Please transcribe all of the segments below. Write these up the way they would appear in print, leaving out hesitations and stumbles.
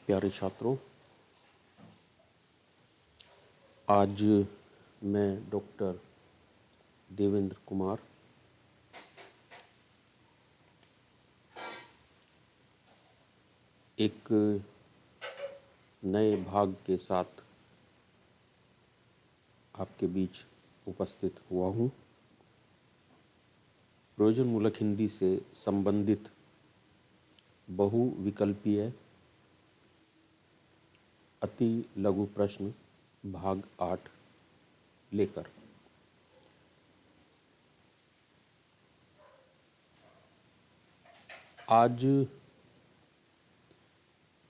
प्यारे छात्रों, आज मैं डॉक्टर देवेंद्र कुमार एक नए भाग के साथ आपके बीच उपस्थित हुआ हूँ। प्रयोजनमूलक हिंदी से संबंधित बहुविकल्पीय अति लघु प्रश्न भाग 8 लेकर आज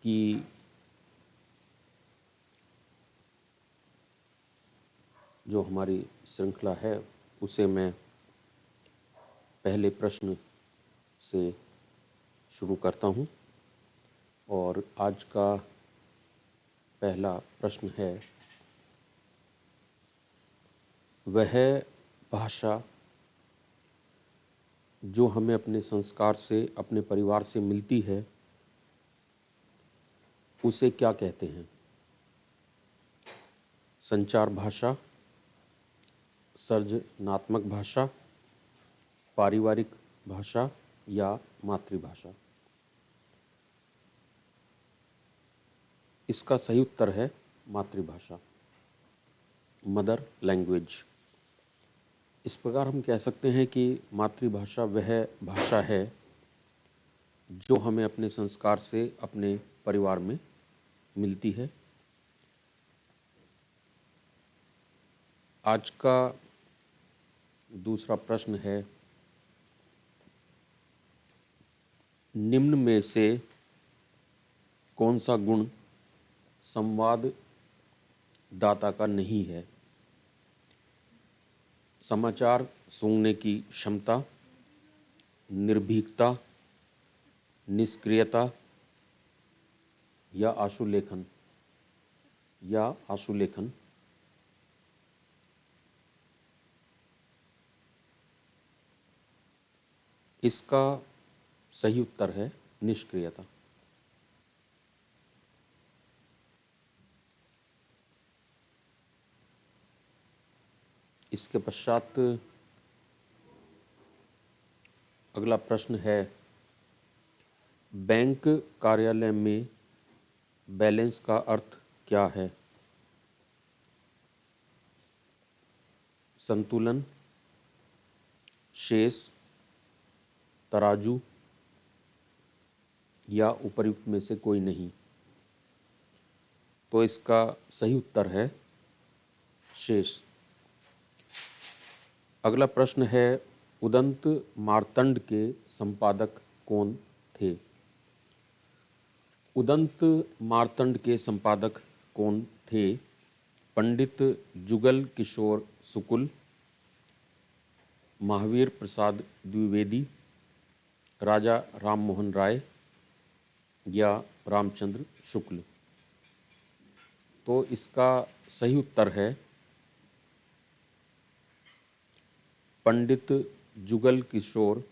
की जो हमारी श्रृंखला है उसे मैं पहले प्रश्न से शुरू करता हूँ और आज का पहला प्रश्न है, वह भाषा जो हमें अपने संस्कार से, अपने परिवार से मिलती है, उसे क्या कहते हैं? संचार भाषा, सर्जनात्मक भाषा, पारिवारिक भाषा या मातृभाषा? इसका सही उत्तर है मातृभाषा, मदर लैंग्वेज। इस प्रकार हम कह सकते हैं कि मातृभाषा वह भाषा है जो हमें अपने संस्कार से, अपने परिवार में मिलती है। आज का दूसरा प्रश्न है, निम्न में से कौन सा गुण संवाद दाता का नहीं है? समाचार सूंघने की क्षमता, निर्भीकता, निष्क्रियता या आशुलेखन इसका सही उत्तर है निष्क्रियता। इसके पश्चात अगला प्रश्न है, बैंक कार्यालय में बैलेंस का अर्थ क्या है? संतुलन, शेष, तराजू या उपर्युक्त में से कोई नहीं? तो इसका सही उत्तर है शेष। अगला प्रश्न है, उदंत मार्तंड के संपादक कौन थे? उदंत मार्तंड के संपादक कौन थे? पंडित जुगल किशोर शुक्ल, महावीर प्रसाद द्विवेदी, राजा राममोहन राय या रामचंद्र शुक्ल? तो इसका सही उत्तर है पंडित जुगल किशोर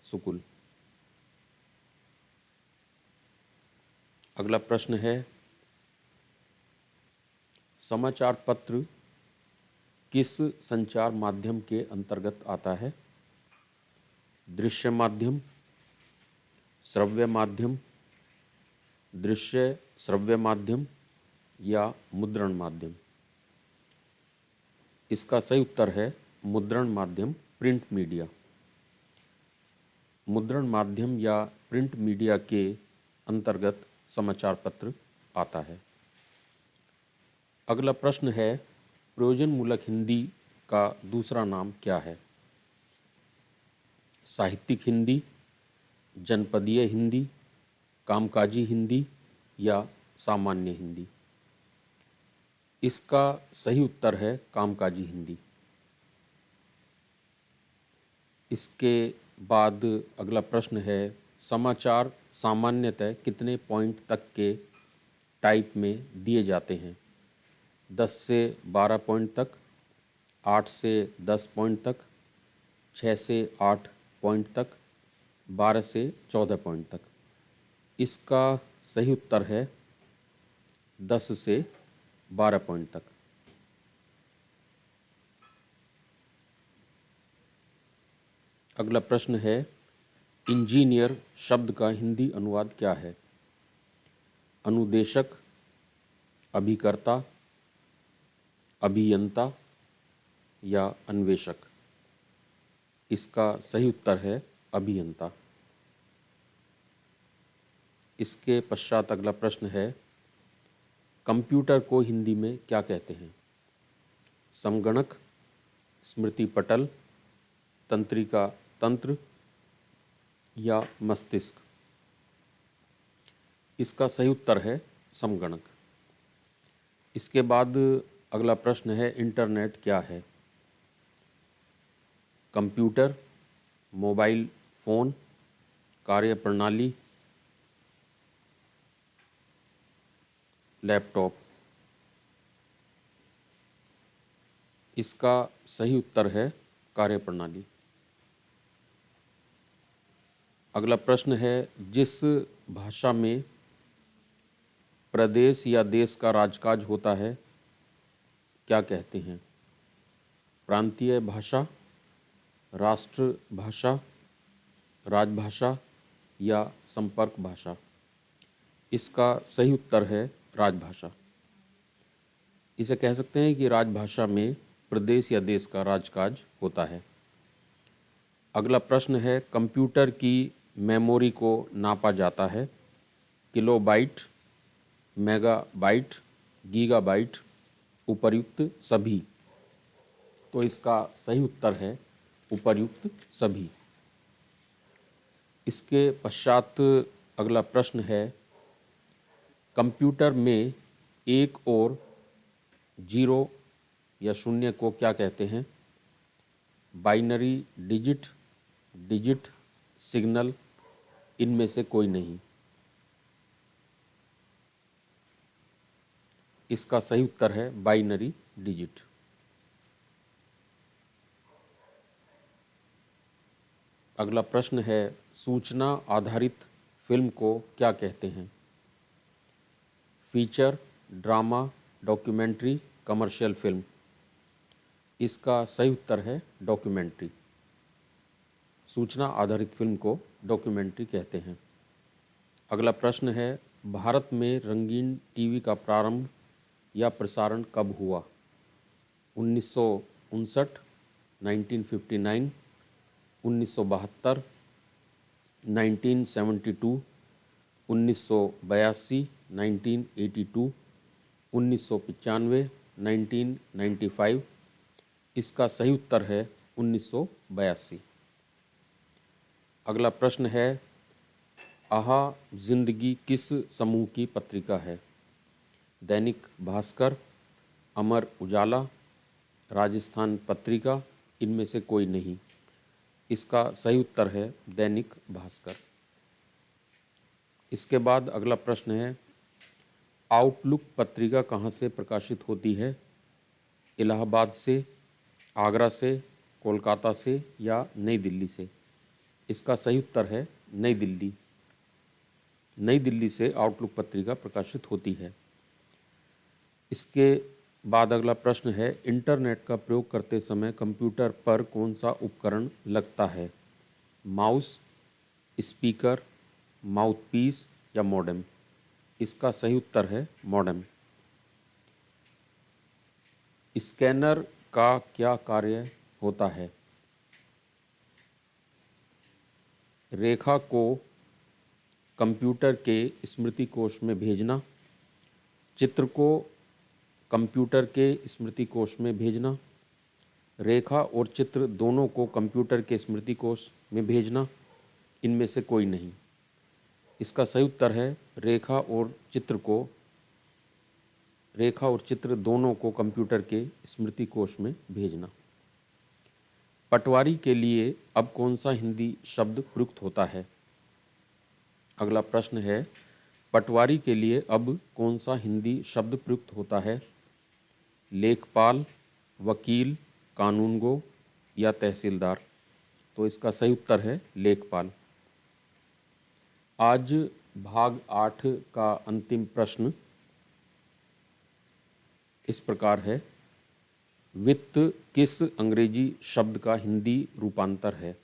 शुक्ल। अगला प्रश्न है, समाचार पत्र किस संचार माध्यम के अंतर्गत आता है? दृश्य माध्यम, श्रव्य माध्यम, दृश्य श्रव्य माध्यम या मुद्रण माध्यम? इसका सही उत्तर है मुद्रण माध्यम, प्रिंट मीडिया। मुद्रण माध्यम या प्रिंट मीडिया के अंतर्गत समाचार पत्र आता है। अगला प्रश्न है, प्रयोजनमूलक हिंदी का दूसरा नाम क्या है? साहित्यिक हिंदी, जनपदीय हिंदी, कामकाजी हिंदी या सामान्य हिंदी? इसका सही उत्तर है कामकाजी हिंदी। इसके बाद अगला प्रश्न है, समाचार सामान्यतः कितने पॉइंट तक के टाइप में दिए जाते हैं? 10 से 12 पॉइंट तक, 8 से 10 पॉइंट तक, 6 से 8 पॉइंट तक, 12 से 14 पॉइंट तक? इसका सही उत्तर है 10 से 12 पॉइंट तक। अगला प्रश्न है, इंजीनियर शब्द का हिंदी अनुवाद क्या है? अनुदेशक, अभिकर्ता, अभियंता या अन्वेषक? इसका सही उत्तर है अभियंता। इसके पश्चात अगला प्रश्न है, कंप्यूटर को हिंदी में क्या कहते हैं? समगणक, स्मृति पटल, तंत्रिका तंत्र या मस्तिष्क? इसका सही उत्तर है समगणक। इसके बाद अगला प्रश्न है, इंटरनेट क्या है? कंप्यूटर, मोबाइल फ़ोन, कार्यप्रणाली, लैपटॉप? इसका सही उत्तर है कार्यप्रणाली। अगला प्रश्न है, जिस भाषा में प्रदेश या देश का राजकाज होता है क्या कहते हैं? प्रांतीय भाषा, राष्ट्र भाषा, राजभाषा या संपर्क भाषा? इसका सही उत्तर है राजभाषा। इसे कह सकते हैं कि राजभाषा में प्रदेश या देश का राजकाज होता है। अगला प्रश्न है, कंप्यूटर की मेमोरी को नापा जाता है किलोबाइट, मेगाबाइट, गीगाबाइट, उपर्युक्त सभी? तो इसका सही उत्तर है उपर्युक्त सभी। इसके पश्चात अगला प्रश्न है, कंप्यूटर में एक और जीरो या शून्य को क्या कहते हैं? Binary digit, digit, signal? इनमें से कोई नहीं। इसका सही उत्तर है बाइनरी डिजिट। अगला प्रश्न है, सूचना आधारित फिल्म को क्या कहते हैं? Feature, drama, documentary, commercial film? इसका सही उत्तर है डॉक्यूमेंट्री। सूचना आधारित फिल्म को डॉक्यूमेंट्री कहते हैं। अगला प्रश्न है, भारत में रंगीन टीवी का प्रारंभ या प्रसारण कब हुआ? 1959, 1959, 1972, 1972, 1982, 1982, 1995, 1995? इसका सही उत्तर है 1982। अगला प्रश्न है, आहा जिंदगी किस समूह की पत्रिका है? दैनिक भास्कर, अमर उजाला, राजस्थान पत्रिका? इनमें से कोई नहीं। इसका सही उत्तर है दैनिक भास्कर। इसके बाद अगला प्रश्न है, आउटलुक पत्रिका कहाँ से प्रकाशित होती है? इलाहाबाद से, आगरा से, कोलकाता से या नई दिल्ली से? इसका सही उत्तर है नई दिल्ली। नई दिल्ली से आउटलुक पत्रिका प्रकाशित होती है। इसके बाद अगला प्रश्न है, इंटरनेट का प्रयोग करते समय कंप्यूटर पर कौन सा उपकरण लगता है? माउस, स्पीकर, माउथपीस या मॉडेम? इसका सही उत्तर है मॉडेम। स्कैनर का क्या कार्य होता है? रेखा को कंप्यूटर के स्मृति कोश में भेजना, चित्र को कंप्यूटर के स्मृति कोश में भेजना, रेखा और चित्र दोनों को कंप्यूटर के स्मृति कोश में भेजना? इनमें से कोई नहीं। इसका सही उत्तर है रेखा और चित्र दोनों को कंप्यूटर के स्मृति कोश में भेजना। पटवारी के लिए अब कौन सा हिंदी शब्द प्रयुक्त होता है? अगला प्रश्न है, पटवारी के लिए अब कौन सा हिंदी शब्द प्रयुक्त होता है? लेखपाल, वकील, कानूनगो या तहसीलदार? तो इसका सही उत्तर है लेखपाल। आज भाग 8 का अंतिम प्रश्न, इस प्रकार है। वित्त किस अंग्रेजी शब्द का हिंदी रूपांतर है?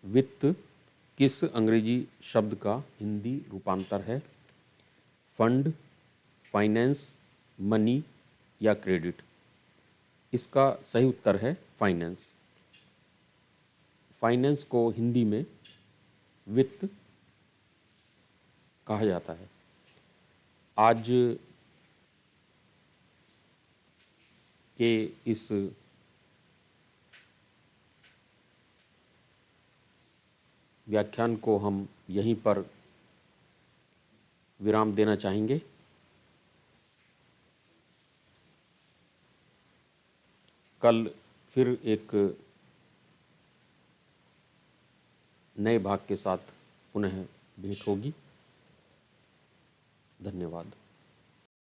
वित्त किस अंग्रेजी शब्द का हिंदी रूपांतर है? फंड, फाइनेंस, मनी या क्रेडिट? इसका सही उत्तर है फाइनेंस। फाइनेंस को हिंदी में वित्त कहा जाता है। आज के इस व्याख्यान को हम यहीं पर विराम देना चाहेंगे। कल फिर एक नए भाग के साथ पुनः भेंट होगी। धन्यवाद।